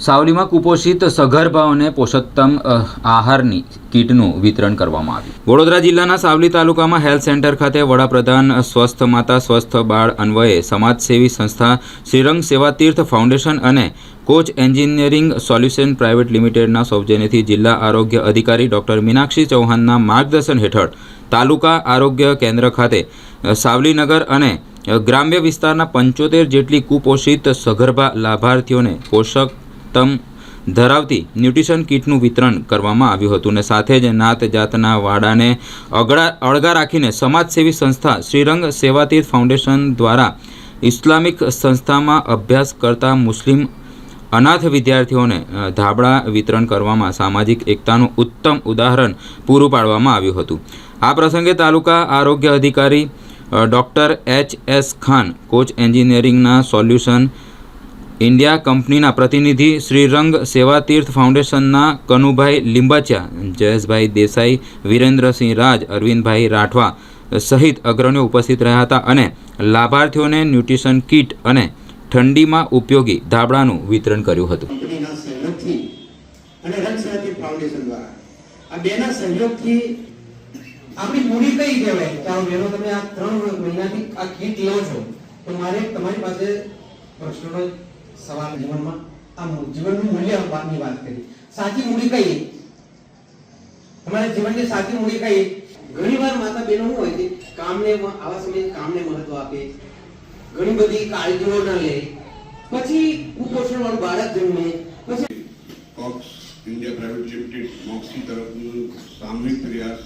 સાવલીમાં કુપોષિત સગર્ભાઓને પોષકતમ આહારની કીટનું વિતરણ કરવામાં આવ્યું। વડોદરા જિલ્લાના સાવલી તાલુકામાં હેલ્થ સેન્ટર ખાતે વડાપ્રધાન સ્વસ્થ માતા સ્વસ્થ બાળ અન્વયે સમાજસેવી સંસ્થા શ્રીરંગ સેવાતીર્થ ફાઉન્ડેશન અને કોચ એન્જિનિયરિંગ સોલ્યુશન પ્રાઇવેટ લિમિટેડના સૌજન્યથી જિલ્લા આરોગ્ય અધિકારી ડોક્ટર મીનાક્ષી ચૌહાણના માર્ગદર્શન હેઠળ તાલુકા આરોગ્ય કેન્દ્ર ખાતે સાવલીનગર અને ગ્રામ્ય વિસ્તારના 75 જેટલી કુપોષિત સગર્ભા લાભાર્થીઓને પોષકતમ ધરાવતી ન્યુટ્રિશન કીટનું વિતરણ કરવામાં આવ્યું હતું અને સાથે જ નાત જાતના વાડાને અળગા રાખીને સમાજસેવી સંસ્થા શ્રીરંગ સેવાતીર્થ ફાઉન્ડેશન દ્વારા ઇસ્લામિક સંસ્થામાં અભ્યાસ કરતા મુસ્લિમ અનાથ વિદ્યાર્થીઓને ધાબળા વિતરણ કરવામાં સામાજિક એકતાનું ઉત્તમ ઉદાહરણ પૂરું પાડવામાં આવ્યું હતું। આ પ્રસંગે તાલુકા આરોગ્ય અધિકારી ડૉક્ટર એચ.એસ. ખાન, કોચ એન્જિનિયરિંગના સોલ્યુશન ઇન્ડિયા કંપનીના પ્રતિનિધિ શ્રીરંગ સેવાતીર્થ ફાઉન્ડેશનના કનુભાઈ લીંબાચિયા, જયેશભાઈ દેસાઈ, વિરેન્દ્રસિંહ રાજ, અરવિંદભાઈ રાઠવા સહિત અગ્રણીઓ ઉપસ્થિત રહ્યા હતા અને લાભાર્થીઓને ન્યુટ્રિશન કીટ અને ઠંડીમાં ઉપયોગી ધાબળાનું વિતરણ કર્યું હતું। કંપનીના સહયોગથી અને રંગ સેવાતીર્થ ફાઉન્ડેશન દ્વારા આ બેના સહયોગથી આપણી મૂડી કઈ કહેવાય? ચાલો બેનો, તમે આ 3 મહિનાથી આ કીટ લો છો તો મારે તમારી પાસે પ્રશ્નનો સવાલ જીવનમાં આ જીવનનું મૂલ્ય આપવાની વાત કરી। સાચી મૂડી કઈ? તમારા જીવનની સાચી મૂડી કઈ? ઘણીવાર માતા બહેનો શું હોય છે, કામને આવા સમયે કામને મહત્વ આપે, ઘણી બધી કાળજીઓ ન લે, પછી કુપોષણ વાળું બાળક જન્મે, પછી કોક્સ ઇન્ડિયા પ્રાઇવેટ લિમિટેડ મોક્સી તરફનું સામૂહિક પ્રયાસ